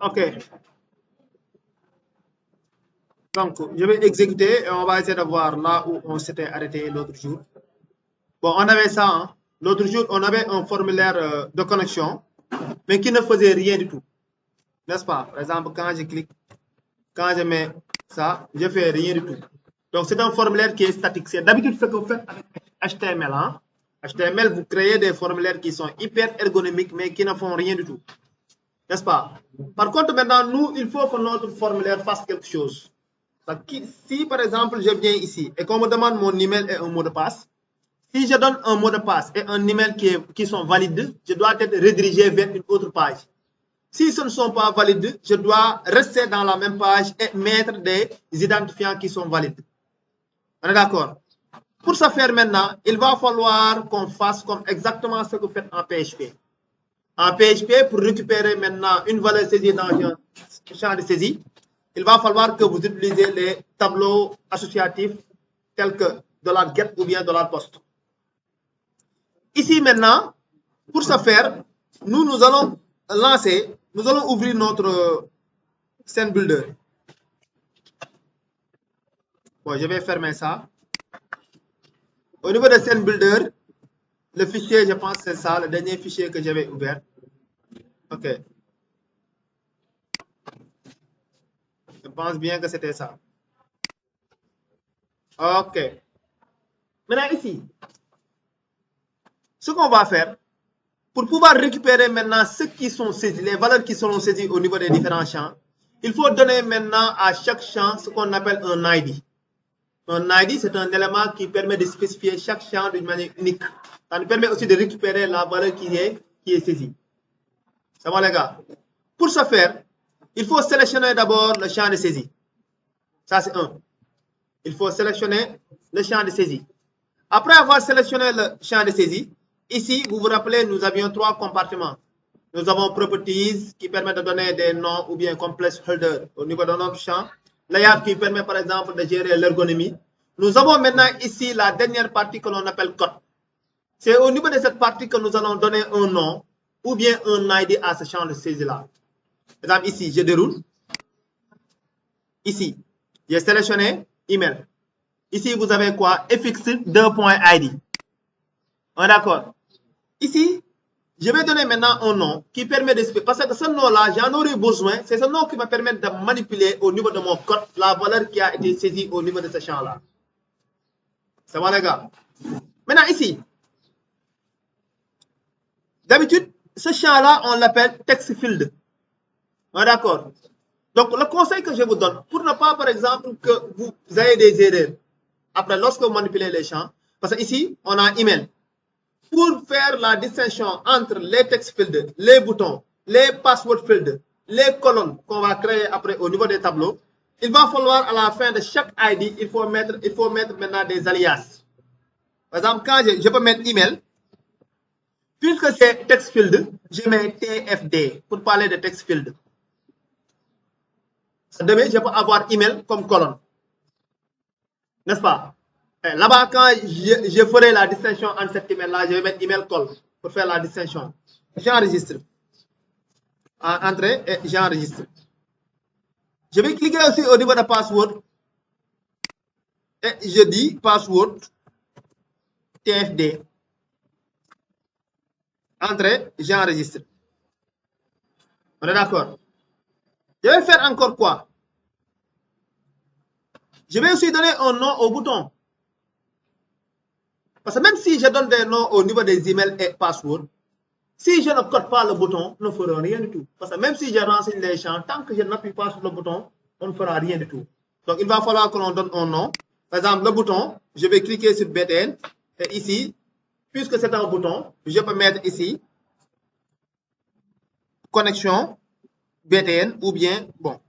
Ok. Donc, je vais exécuter et on va essayer de voir là où on s'était arrêté l'autre jour. Bon, on avait ça. Hein. L'autre jour, on avait un formulaire de connexion, mais qui ne faisait rien du tout. N'est-ce pas? Par exemple, quand je clique, quand je mets ça, je fais rien du tout. Donc, c'est un formulaire qui est statique. C'est d'habitude ce que vous faites avec HTML. Hein? HTML, vous créez des formulaires qui sont hyper ergonomiques, mais qui ne font rien du tout. N'est-ce pas? Par contre, maintenant, nous, il faut que notre formulaire fasse quelque chose. Si, par exemple, je viens ici et qu'on me demande mon email et un mot de passe, si je donne un mot de passe et un email qui sont valides, je dois être redirigé vers une autre page. Si ce ne sont pas valides, je dois rester dans la même page et mettre des identifiants qui sont valides. On est d'accord? Pour ce faire maintenant, il va falloir qu'on fasse comme exactement ce que vous faites en PHP. En PHP, pour récupérer maintenant une valeur saisie dans un champ de saisie, il va falloir que vous utilisez les tableaux associatifs tels que $get ou bien $post. Ici maintenant, pour ce faire, nous allons lancer, nous allons ouvrir notre scene builder. Bon, je vais fermer ça. Au niveau de scene builder, le fichier, je pense c'est ça, le dernier fichier que j'avais ouvert. Ok. Je pense bien que c'était ça. Ok. Maintenant ici, ce qu'on va faire, pour pouvoir récupérer maintenant ceux qui sont saisis, les valeurs qui seront saisies au niveau des différents champs, il faut donner maintenant à chaque champ ce qu'on appelle un ID. Un ID, c'est un élément qui permet de spécifier chaque champ d'une manière unique. Ça nous permet aussi de récupérer la valeur qui est saisie. Ça va les gars? Pour ce faire, il faut sélectionner d'abord le champ de saisie. Ça c'est un. Il faut sélectionner le champ de saisie. Après avoir sélectionné le champ de saisie, ici, vous vous rappelez, nous avions trois compartiments. Nous avons Properties qui permet de donner des noms ou bien Complex Holder au niveau de notre champ. Layout qui permet par exemple de gérer l'ergonomie. Nous avons maintenant ici la dernière partie que l'on appelle Code. C'est au niveau de cette partie que nous allons donner un nom ou bien un ID à ce champ de saisie-là. Par exemple, ici, je déroule. Ici, j'ai sélectionné Email. Ici, vous avez quoi? fx2.id. On est d'accord? Ici, je vais donner maintenant un nom qui permet d'expliquer. Parce que ce nom-là, j'en aurai besoin. C'est ce nom qui va permettre de manipuler au niveau de mon code la valeur qui a été saisie au niveau de ce champ-là. Ça va les gars? Maintenant ici, d'habitude, ce champ-là, on l'appelle text field. On est d'accord? Donc, le conseil que je vous donne, pour ne pas, par exemple, que vous ayez des erreurs, après, lorsque vous manipulez les champs, parce qu'ici, on a email. Pour faire la distinction entre les text fields, les boutons, les password fields, les colonnes qu'on va créer après au niveau des tableaux, il va falloir à la fin de chaque ID, il faut mettre maintenant des alias. Par exemple, quand je peux mettre email, puisque c'est text field, je mets TFD pour parler de text field. Demain, je peux avoir email comme colonne. N'est-ce pas? Là-bas, quand je ferai la distinction entre cet email-là, je vais mettre email call pour faire la distinction. J'enregistre. Entrée et j'enregistre. Je vais cliquer aussi au niveau de password. Et je dis password TFD. Entrée, j'enregistre. On est d'accord? Je vais faire encore quoi? Je vais aussi donner un nom au bouton. Parce que même si je donne des noms au niveau des emails et passwords, si je ne code pas le bouton, nous ne ferons rien du tout. Parce que même si je renseigne les champs, tant que je n'appuie pas sur le bouton, on ne fera rien du tout. Donc, il va falloir que l'on donne un nom. Par exemple, le bouton, je vais cliquer sur BTN. Et ici, puisque c'est un bouton, je peux mettre ici connexion BTN ou bien, bon,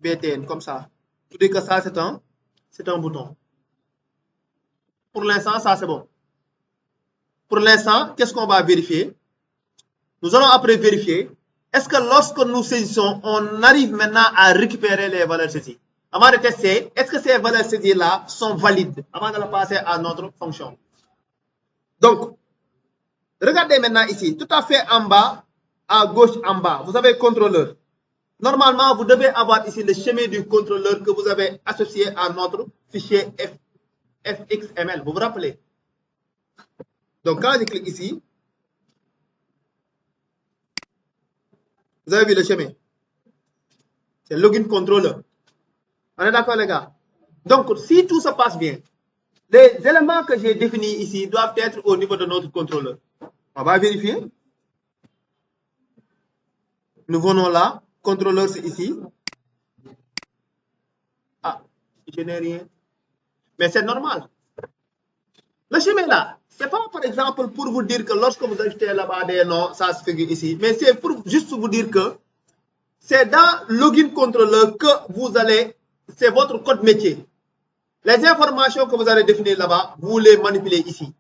BTN, comme ça. Vous dites que ça, c'est un bouton. Pour l'instant, ça, c'est bon. Pour l'instant, qu'est-ce qu'on va vérifier? Nous allons après vérifier. Est-ce que lorsque nous saisissons, on arrive maintenant à récupérer les valeurs saisies? Avant de tester, est-ce que ces valeurs saisies-là sont valides avant de la passer à notre fonction? Donc, regardez maintenant ici, tout à fait en bas, à gauche en bas, vous avez contrôleur. Normalement, vous devez avoir ici le chemin du contrôleur que vous avez associé à notre fichier fxml. Vous vous rappelez? Donc, quand je clique ici, vous avez vu le chemin. C'est login controller. On est d'accord, les gars? Donc, si tout se passe bien, les éléments que j'ai définis ici doivent être au niveau de notre contrôleur. On va vérifier. Nous venons là. Contrôleur, c'est ici. Ah, je n'ai rien. Mais c'est normal. Le chemin là, c'est pas par exemple pour vous dire que lorsque vous ajoutez là-bas des noms, ça se figure ici. Mais c'est pour juste vous dire que c'est dans login controller que vous allez, c'est votre code métier. Les informations que vous allez définir là-bas, vous les manipulez ici.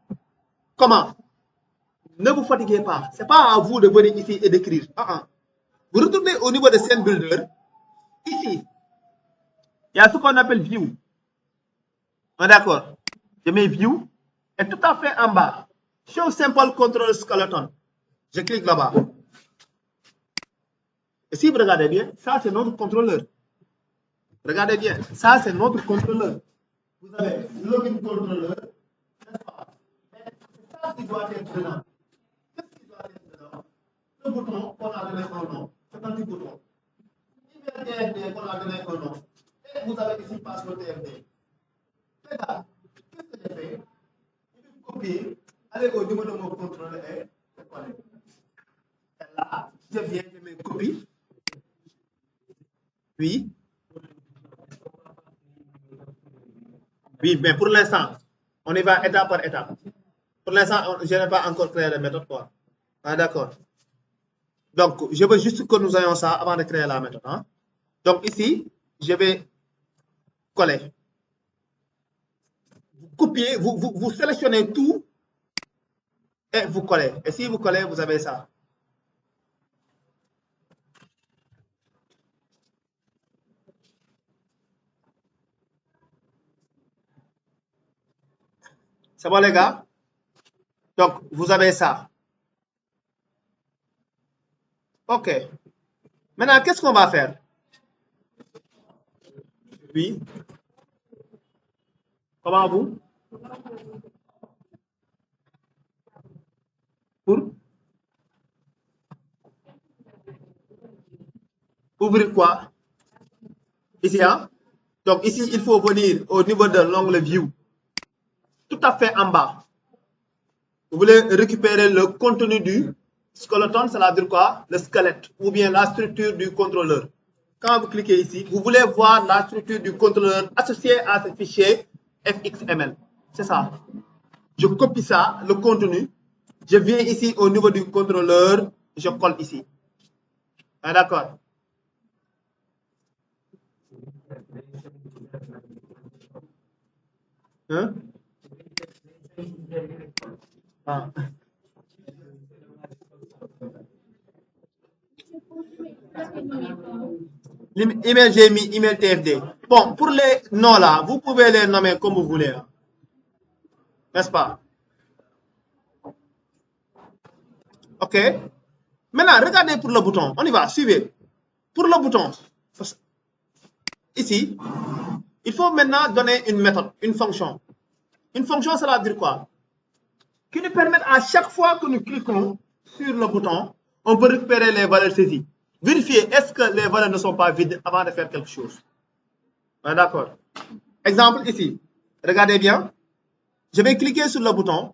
Comment? Ne vous fatiguez pas. Ce n'est pas à vous de venir ici et d'écrire. Vous retournez au niveau de scène builder. Ici, il y a ce qu'on appelle view. D'accord. Je mets view. Et tout à fait en bas, show simple control skeleton. Je clique là-bas. Et si vous regardez bien, ça c'est notre contrôleur. Regardez bien, ça c'est notre contrôleur. Vous avez login contrôleur, n'est-ce pas? C'est ça qui doit être dedans. Qu'est-ce qui doit être dedans? Le bouton qu'on a donné un nom. C'est un petit bouton. Email TFD qu'on a donné un nom. Et vous avez ici password TFD. Là, qu'est-ce que j'ai fait? Je vais copier, aller au niveau de mon contrôleur et coller. Et là, je viens de mes copies. Oui. Oui, mais pour l'instant, on y va étape par étape. Pour l'instant, je n'ai pas encore créé la méthode. Quoi. Ah, d'accord. Donc, je veux juste que nous ayons ça avant de créer la méthode. Hein. Donc, ici, je vais coller. Vous copiez, vous sélectionnez tout et vous collez. Et si vous collez, vous avez ça. C'est bon, les gars? Donc, vous avez ça. OK. Maintenant, qu'est-ce qu'on va faire? Oui. Comment vous? Pour ouvrir quoi? Ici, hein? Donc, ici, il faut venir au niveau de l'onglet View. Tout à fait en bas. Vous voulez récupérer le contenu du skeleton, cela veut dire quoi? Le squelette ou bien la structure du contrôleur. Quand vous cliquez ici, vous voulez voir la structure du contrôleur associée à ce fichier fxml. C'est ça. Je copie ça, le contenu. Je viens ici au niveau du contrôleur, je colle ici. Ah, d'accord. Hein? Ah. Email, j'ai mis email TFD. Bon, pour les noms là, vous pouvez les nommer comme vous voulez. N'est-ce pas? OK. Maintenant, regardez pour le bouton. On y va, suivez. Pour le bouton, ici, il faut maintenant donner une méthode, une fonction. Une fonction, cela veut dire quoi? Qui nous permet à chaque fois que nous cliquons sur le bouton, on peut récupérer les valeurs saisies. Vérifier est-ce que les valeurs ne sont pas vides avant de faire quelque chose. Ouais, d'accord. Exemple ici. Regardez bien. Je vais cliquer sur le bouton.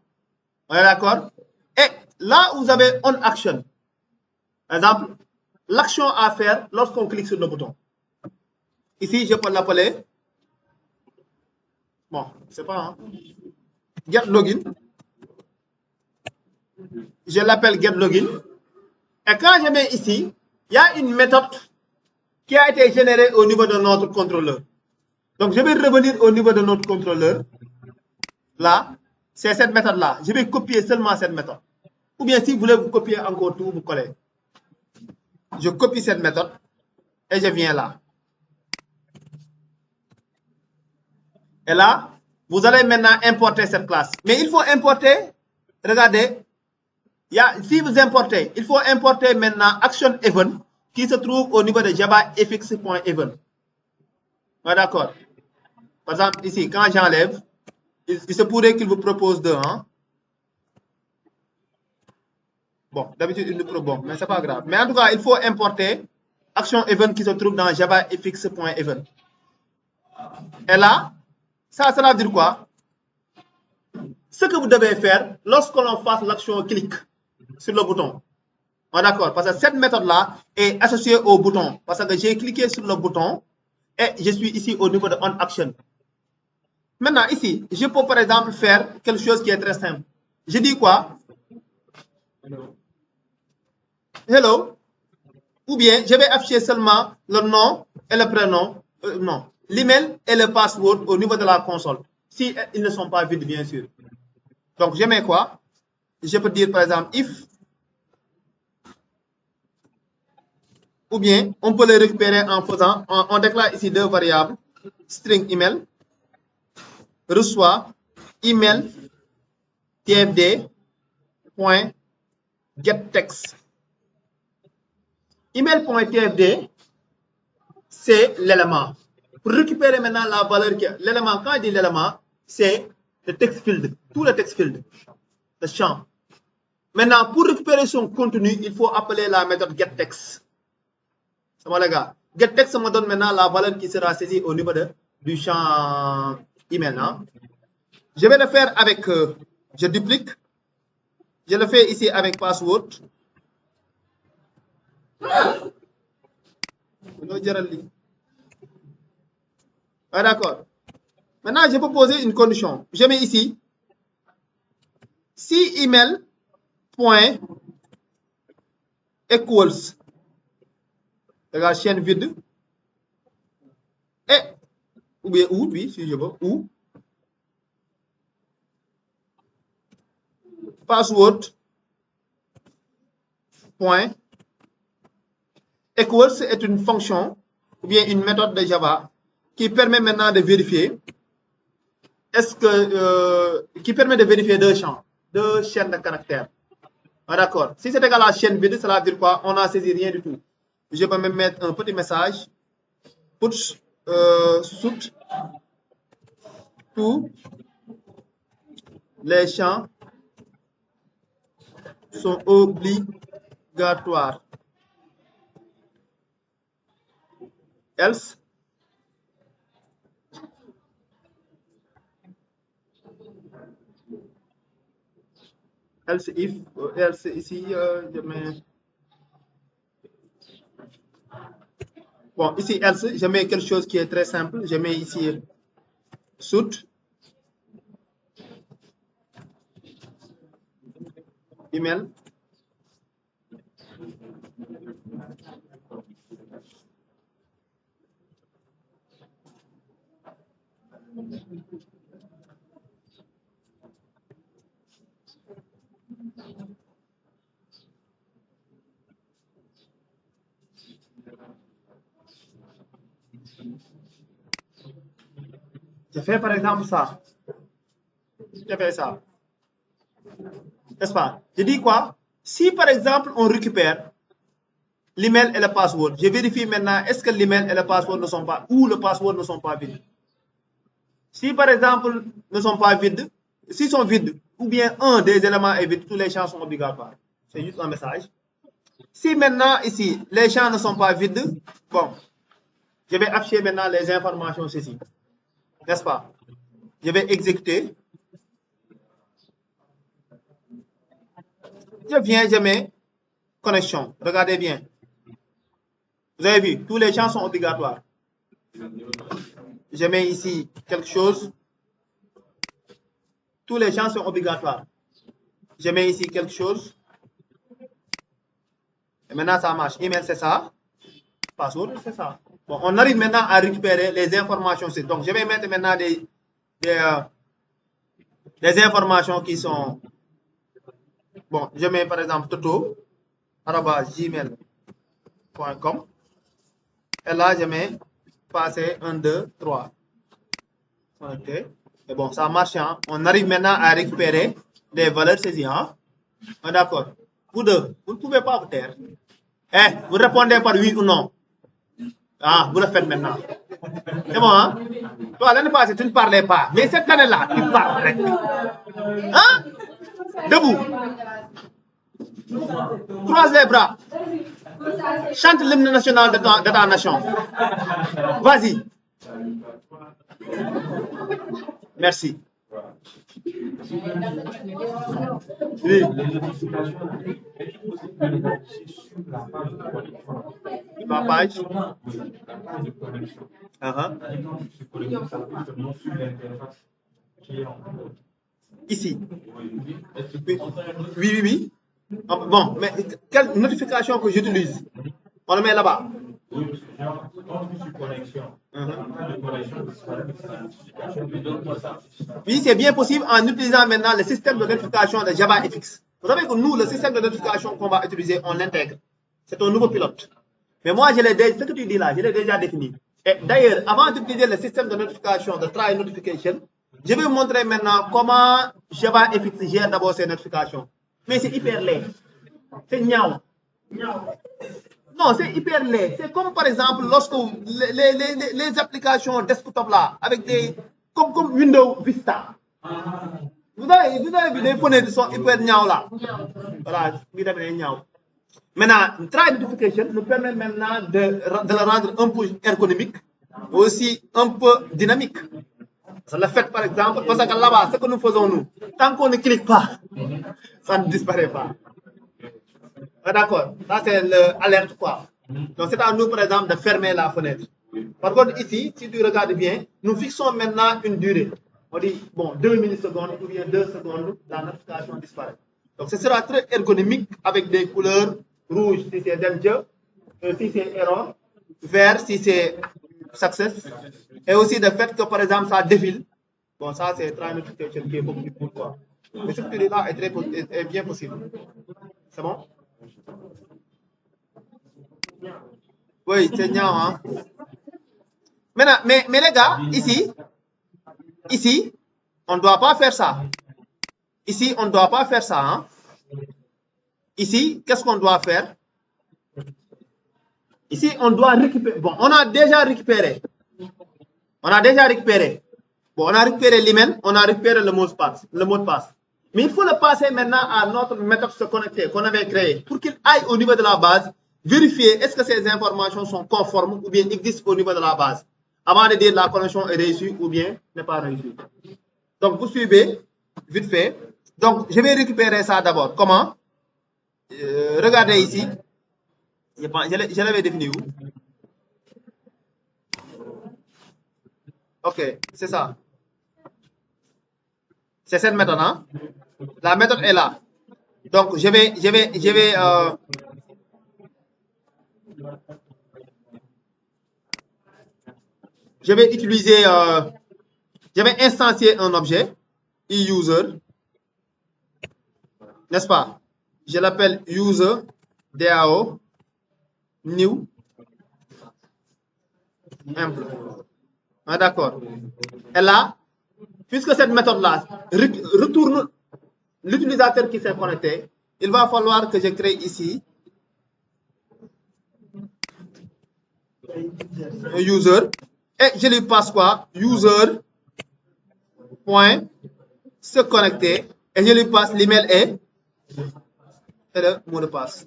Ouais, d'accord. Et là, vous avez on action. Par exemple, l'action à faire lorsqu'on clique sur le bouton. Ici, je peux l'appeler. Bon, c'est pas. Hein. Get login. Je l'appelle get login. Et quand je mets ici, il y a une méthode qui a été générée au niveau de notre contrôleur. Donc, je vais revenir au niveau de notre contrôleur. Là, c'est cette méthode-là. Je vais copier seulement cette méthode. Ou bien, si vous voulez vous copier encore tout, vous collez. Je copie cette méthode et je viens là. Et là, vous allez maintenant importer cette classe. Mais il faut importer, regardez, Si vous importez, il faut importer maintenant action event qui se trouve au niveau de javafx.event. D'accord. Par exemple, ici, quand j'enlève, il se pourrait qu'il vous propose 2. Hein? Bon, d'habitude, il nous propose, bon, mais c'est pas grave. Mais en tout cas, il faut importer action event qui se trouve dans javafx.event. Et là, ça veut dire quoi? Ce que vous devez faire lorsque l'on fasse l'action clic sur le bouton. D'accord, parce que cette méthode-là est associée au bouton. Parce que j'ai cliqué sur le bouton et je suis ici au niveau de On Action. Maintenant, ici, je peux par exemple faire quelque chose qui est très simple. Je dis quoi? Hello. Ou bien, je vais afficher seulement le nom et le prénom. Non, l'email et le password au niveau de la console. Si ils ne sont pas vides, bien sûr. Donc, je mets quoi? Je peux dire par exemple if. Ou bien, on peut le récupérer en faisant, on déclare ici 2 variables. String email, reçoit email tfd.getText. Email.tfd, c'est l'élément. Pour récupérer maintenant la valeur, l'élément, quand je dis l'élément, c'est le text field, tout le text field, le champ. Maintenant, pour récupérer son contenu, il faut appeler la méthode getText. C'est bon les gars. GetText me donne maintenant la valeur qui sera saisie au niveau du champ email. Hein. Je vais le faire avec, je duplique. Je le fais ici avec password. Ah, d'accord. Maintenant, je peux poser une condition. Je mets ici, si email point equals la chaîne vide et ou bien ou, oui, si je veux, ou password point equals est une fonction ou bien une méthode de Java qui permet maintenant de vérifier qui permet de vérifier 2 champs, 2 chaînes de caractères. Ah, d'accord. Si c'est égal à la chaîne vide, cela veut dire quoi? On n'a saisi rien du tout. Je peux même mettre un petit message. Put suit tous les champs sont obligatoires. Else, if, else ici, je mets. Bon, ici, else, je mets quelque chose qui est très simple. Je mets ici suit email. Je fais par exemple ça. Je fais ça. N'est-ce pas? Je dis quoi? Si par exemple on récupère l'email et le password, je vérifie maintenant est-ce que l'email et le password ne sont pas, ou le password ne sont pas vides. Si par exemple ne sont pas vides, s'ils sont vides, ou bien un des éléments est vide, tous les champs sont obligatoires. C'est juste un message. Si maintenant ici, les champs ne sont pas vides, bon, je vais afficher maintenant les informations ceci. N'est-ce pas? Je vais exécuter. Je viens, je mets connexion. Regardez bien. Vous avez vu, tous les champs sont obligatoires. Je mets ici quelque chose. Tous les champs sont obligatoires. Je mets ici quelque chose. Et maintenant, ça marche. Email, c'est ça. Password, c'est ça. Bon, on arrive maintenant à récupérer les informations. Donc, je vais mettre maintenant des informations qui sont... Bon, je mets par exemple toto@gmail.com. Et là, je mets passer 1, 2, 3. Ok. Et bon, ça marche. Hein? On arrive maintenant à récupérer les valeurs saisies. Hein? Ah, d'accord. Vous deux, vous ne pouvez pas vous taire. Eh, vous répondez par oui ou non. Ah, vous le faites maintenant. C'est bon, hein? Toi, l'année passée, tu ne parlais pas. Mais cette année-là, tu parles. Hein? Debout. Croise les bras. Chante l'hymne national de ta nation. Vas-y. Merci. Oui. Ma page. Ici. Oui, oui, oui. Bon, mais quelle notification que j'utilise? On le met là-bas. Oui, c'est bien possible en utilisant maintenant le système de notification de JavaFX. Vous savez que nous, le système de notification qu'on va utiliser, on l'intègre. C'est un nouveau pilote. Mais moi, ce que tu dis là, je l'ai déjà défini. Et d'ailleurs, avant d'utiliser le système de notification, de try notification, je vais vous montrer maintenant comment JavaFX gère d'abord ces notifications. Mais c'est hyper laid. C'est niaou. Non, c'est hyper laid. C'est comme par exemple lorsque les applications desktop là, avec des comme Windows Vista. Vous avez vu les fenêtres sont hyper niaou là. Voilà, maintenant, try notification nous permet maintenant de le rendre un peu ergonomique, mais aussi un peu dynamique. Ça le fait par exemple, parce que là-bas, ce que nous faisons nous, tant qu'on ne clique pas, ça ne disparaît pas. Ah, d'accord, ça c'est l'alerte quoi. Donc c'est à nous par exemple de fermer la fenêtre. Par contre ici, si tu regardes bien, nous fixons maintenant une durée. On dit, bon, 2 millisecondes ou bien 2 secondes, la notification disparaît. Donc ce sera très ergonomique avec des couleurs rouges si c'est danger, si c'est error, vert si c'est success, et aussi le fait que par exemple ça défile. Bon, ça c'est try notification qui est beaucoup plus cool quoi. Mais ce que tu dis là est bien possible. C'est bon? Oui, c'est bien, hein. Maintenant, mais les gars, ici, on ne doit pas faire ça. Ici, on ne doit pas faire ça, hein. Ici, qu'est-ce qu'on doit faire? Ici, on doit récupérer. Bon, on a déjà récupéré. On a déjà récupéré. Bon, on a récupéré l'email, on a récupéré le mot de passe. Mais il faut le passer maintenant à notre méthode se connecter qu'on avait créée pour qu'il aille au niveau de la base, vérifier est-ce que ces informations sont conformes ou bien existent au niveau de la base, avant de dire la connexion est réussie ou bien n'est pas réussie. Donc, vous suivez, vite fait. Donc, je vais récupérer ça d'abord. Comment? Regardez ici. Je l'avais défini où? Ok, c'est ça. C'est cette méthode, hein? La méthode est là. Donc, je vais utiliser, je vais instancier un objet, user, n'est-ce pas? Je l'appelle user, DAO, new, simple. Ah, d'accord. Et là, puisque cette méthode-là retourne l'utilisateur qui s'est connecté, il va falloir que je crée ici un user et je lui passe quoi? User point se connecter et je lui passe l'email et le mot de passe.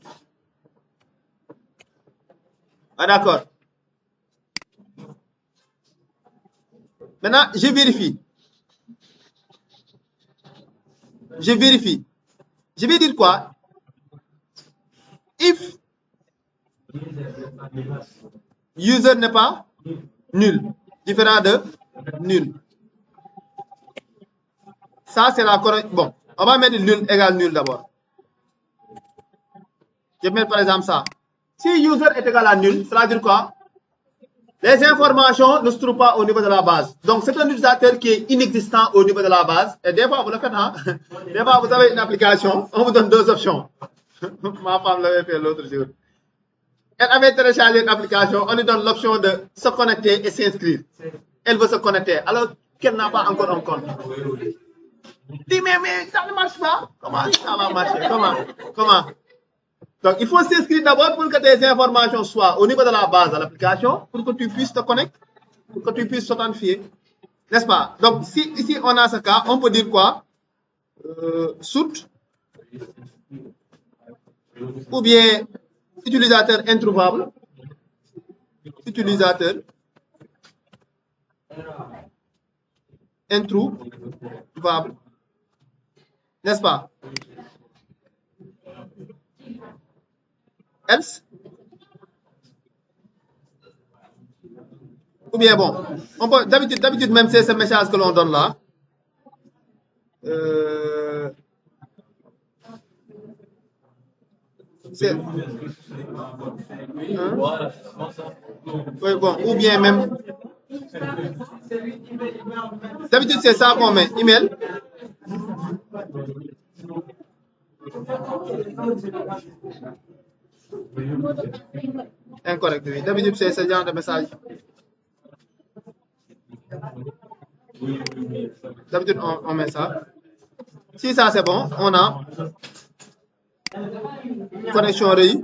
Ah, d'accord. Maintenant, je vérifie. Je vérifie. Je vais dire quoi? If user n'est pas nul, différent de nul. Ça, c'est la correction. Bon, on va mettre nul égale nul d'abord. Je vais mettre par exemple ça. Si user est égal à nul, ça veut dire quoi? Les informations ne se trouvent pas au niveau de la base. Donc, c'est un utilisateur qui est inexistant au niveau de la base. Et des fois, vous le faites, hein? Des fois, vous avez une application, on vous donne deux options. Ma femme l'avait fait l'autre jour. Elle avait téléchargé une application, on lui donne l'option de se connecter et s'inscrire. Elle veut se connecter, alors qu'elle n'a pas encore un compte. dis, mais ça ne marche pas. Comment ça va marcher? Comment? Donc, il faut s'inscrire d'abord pour que tes informations soient au niveau de la base de l'application, pour que tu puisses te connecter, pour que tu puisses t'authentifier. N'est-ce pas? Donc, si ici on a ce cas, on peut dire quoi? Soute ou bien utilisateur introuvable. Utilisateur introuvable. N'est-ce pas? Else? Ou bien bon, on peut d'habitude même c'est ce message que l'on donne là. C'est oui, bon, ou bien même d'habitude c'est ça qu'on met, email. Incorrect, oui. D'habitude c'est ce genre de message. D'habitude on met ça. Si ça c'est bon, on a connexion réussie.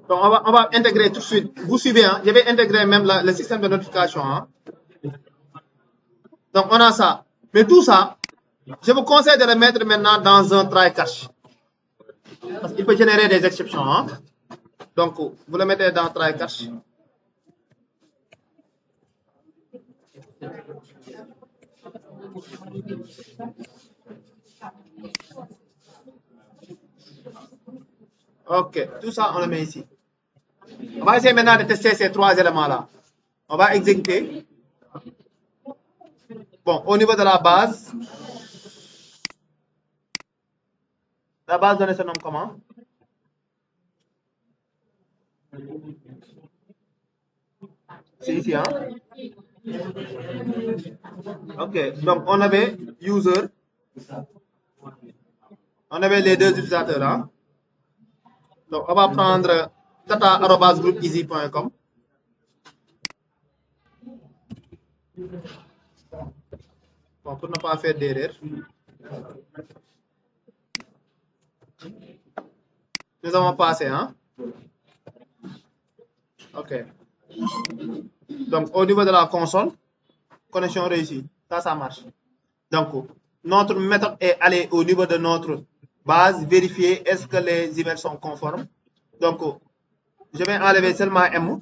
Donc on va intégrer tout de suite. Vous suivez, hein? Je vais intégrer même le système de notification. Hein? Donc on a ça. Mais tout ça, je vous conseille de le mettre maintenant dans un try catch. Parce qu'il peut générer des exceptions. Hein? Donc vous le mettez dans try catch. Ok, tout ça on le met ici. On va essayer maintenant de tester ces trois éléments-là. On va exécuter. Bon, au niveau de la base donnée se nomme comment? C'est ici, hein? Ok, donc on avait user, on avait les deux utilisateurs, hein? Donc on va prendre data@groupeasy.com. Bon, pour ne pas faire d'erreur. Nous avons passé, hein? Ok. Donc, au niveau de la console, connexion réussie. Ça marche. Donc, notre méthode est aller au niveau de notre base, vérifier est-ce que les emails sont conformes. Donc, je vais enlever seulement M.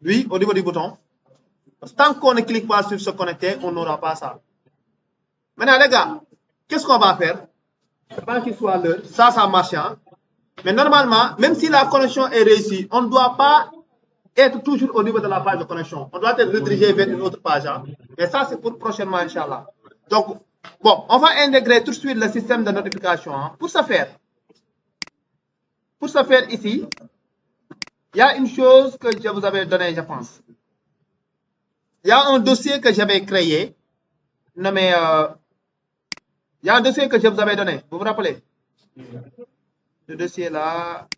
Oui, au niveau du bouton. Tant qu'on ne clique pas sur se connecter, on n'aura pas ça. Maintenant, les gars, qu'est-ce qu'on va faire? Avant qu'il soit l'heure, ça marche. Hein? Mais normalement, même si la connexion est réussie, on ne doit pas être toujours au niveau de la page de connexion. On doit être redirigé vers une autre page. Hein? Mais ça, c'est pour prochainement, Inch'Allah. Donc, bon, on va intégrer tout de suite le système de notification. Hein? Pour ce faire ici, il y a une chose que je vous avais donnée, je pense. Il y a un dossier que j'avais créé, nommé... il y a un dossier que je vous avais donné, vous vous rappelez? Le dossier là...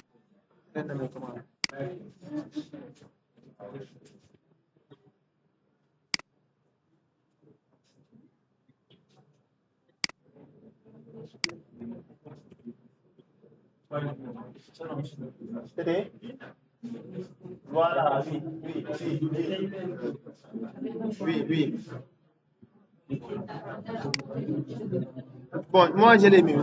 C'était? Voilà, oui. Bon, moi je l'ai mis.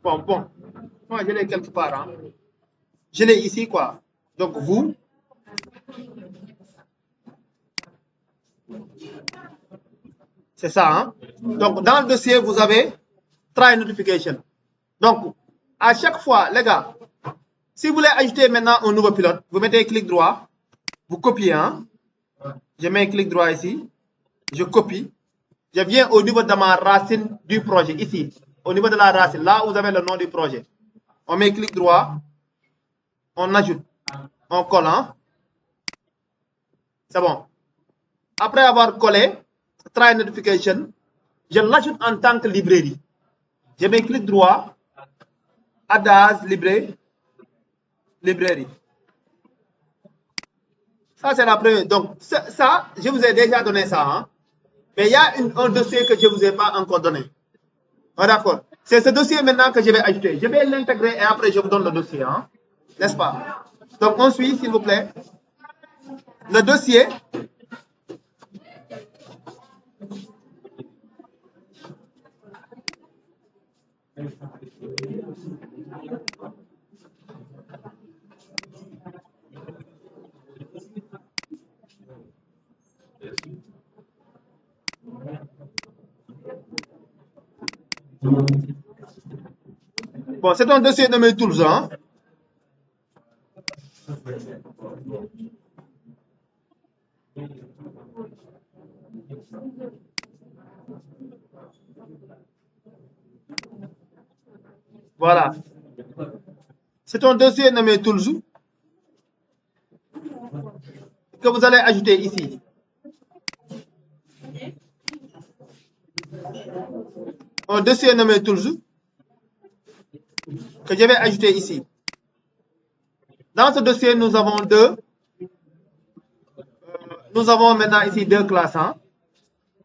Bon. Moi, je l'ai quelque part. Hein. Je l'ai ici, quoi. Donc, vous. C'est ça, hein. Donc, dans le dossier, vous avez try notification. Donc, à chaque fois, les gars, si vous voulez ajouter maintenant un nouveau pilote, vous mettez clic droit, vous copiez, hein. Je mets un clic droit ici, je copie, je viens au niveau de ma racine du projet, ici, au niveau de la racine, là où vous avez le nom du projet. On met clic droit, on ajoute, on colle, hein. C'est bon. Après avoir collé, try notification, je l'ajoute en tant que librairie. Je mets clic droit, add as librairie. Ça, c'est la première. Donc, ça, je vous ai déjà donné ça. Hein? Mais il y a un dossier que je ne vous ai pas encore donné. Oh, d'accord. C'est ce dossier maintenant que je vais ajouter. Je vais l'intégrer et après, je vous donne le dossier. Hein? N'est-ce pas? Donc, on suit, s'il vous plaît. Le dossier. Bon, c'est un dossier de mes tools. Hein? Voilà. C'est un dossier nommé Tools que vous allez ajouter ici. Un dossier nommé Tools que je vais ajouter ici. Dans ce dossier, nous avons maintenant ici deux classes. Hein?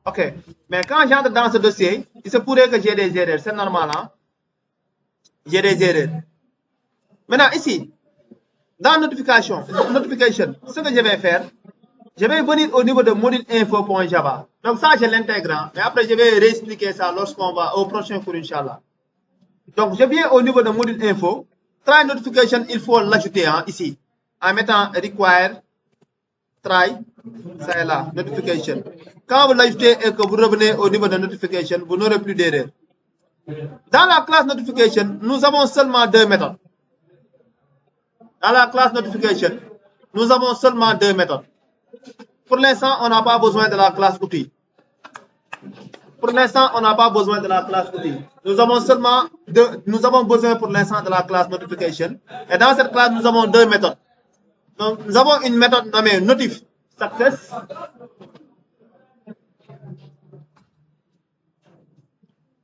OK. Mais quand j'entre dans ce dossier, il se pourrait que j'ai des erreurs. C'est normal. Hein? J'ai des erreurs. Maintenant, ici, dans notification, ce que je vais faire, je vais venir au niveau de module info.java. Donc ça, je l'intègre. Hein? Mais après, je vais réexpliquer ça lorsqu'on va au prochain cours, Inch'Allah. Donc, je viens au niveau de module info. Try notification, il faut l'ajouter hein, ici. En mettant require try, ça est là, notification. Quand vous l'ajoutez et que vous revenez au niveau de notification, vous n'aurez plus d'erreur. Dans la classe notification, nous avons seulement deux méthodes. Dans la classe notification, nous avons seulement deux méthodes. Pour l'instant, on n'a pas besoin de la classe outil. Pour l'instant, on n'a pas besoin de la classe outil. Nous avons besoin pour l'instant de la classe notification. Et dans cette classe, nous avons deux méthodes. Donc, nous avons une méthode nommée notif success.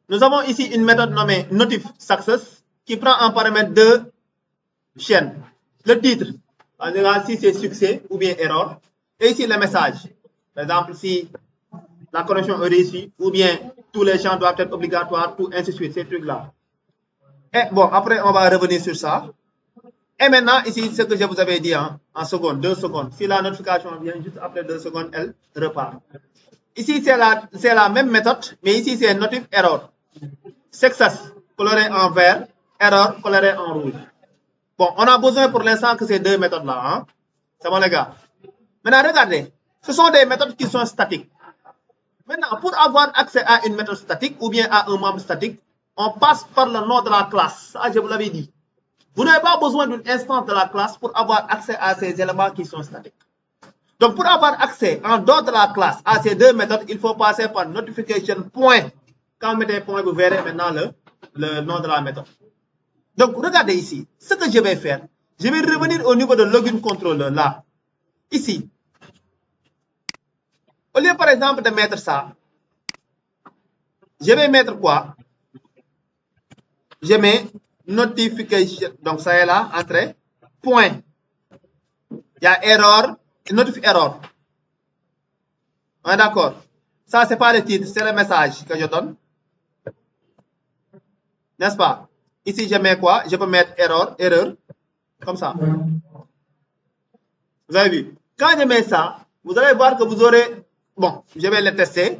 Nous avons ici une méthode nommée notif success qui prend en paramètre deux chaînes. Le titre, en général, si c'est succès ou bien erreur. Et ici, le message. Par exemple, si la connexion est réussie ou bien tous les champs doivent être obligatoires, tout ainsi de suite, ces trucs-là. Et bon, après, on va revenir sur ça. Et maintenant, ici, ce que je vous avais dit hein, en secondes, 2 secondes. Si la notification vient juste après 2 secondes, elle repart. Ici, c'est la même méthode, mais ici, c'est notif error. Success, coloré en vert, error, coloré en rouge. Bon, on a besoin pour l'instant que ces deux méthodes-là. Hein. C'est bon, les gars. Maintenant, regardez. Ce sont des méthodes qui sont statiques. Maintenant, pour avoir accès à une méthode statique ou bien à un membre statique, on passe par le nom de la classe. Ça, je vous l'avais dit. Vous n'avez pas besoin d'une instance de la classe pour avoir accès à ces éléments qui sont statiques. Donc, pour avoir accès en dehors de la classe à ces deux méthodes, il faut passer par notification point. Quand vous mettez point, vous verrez maintenant le nom de la méthode. Donc, regardez ici. Ce que je vais faire, je vais revenir au niveau de login controller là. Ici. Au lieu, par exemple, de mettre ça, je vais mettre quoi? Je mets notification. Donc, ça est là, entrée, point. Il y a erreur, notif error. On est d'accord? Ça, c'est pas le titre, c'est le message que je donne. N'est-ce pas? Ici, je mets quoi? Je peux mettre erreur, comme ça. Vous avez vu? Quand je mets ça, vous allez voir que vous aurez... Bon, je vais le tester.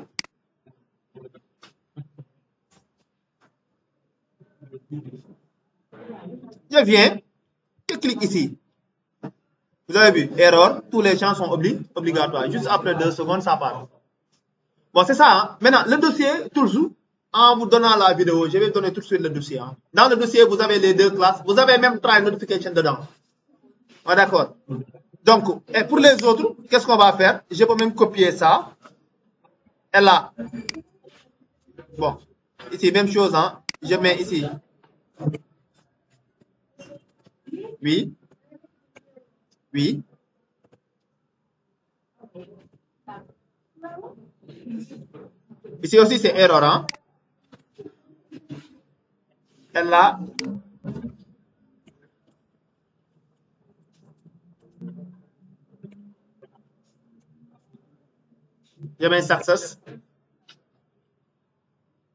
Je viens, je clique ici. Vous avez vu, erreur, tous les champs sont obligatoires. Juste après 2 secondes, ça part. Bon, c'est ça. Hein? Maintenant, le dossier, toujours, en vous donnant la vidéo, je vais donner tout de suite le dossier. Hein. Dans le dossier, vous avez les deux classes. Vous avez même try notification dedans. Ah, d'accord. Donc, et pour les autres, qu'est-ce qu'on va faire? Je peux même copier ça. Et là, bon, ici, même chose. Hein. Je mets ici. Oui. Oui. Ici aussi, c'est erreur. Hein. Et là, je mets success.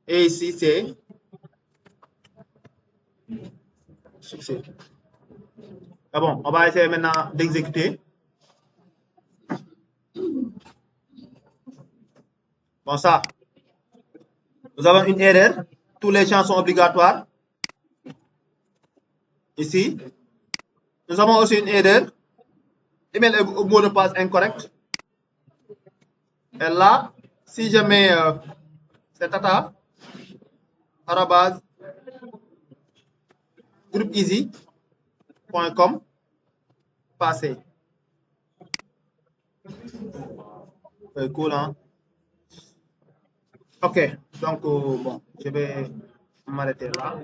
Et ici, c'est succès. Ah bon, on va essayer maintenant d'exécuter. Bon, ça, nous avons une erreur. Tous les champs sont obligatoires. Ici, nous avons aussi une erreur. Email au mot de passe incorrect. Et là, si je mets c'est tata, arrobase, groupeeasy.com, passé. Cool, hein? Ok, donc bon, je vais m'arrêter là.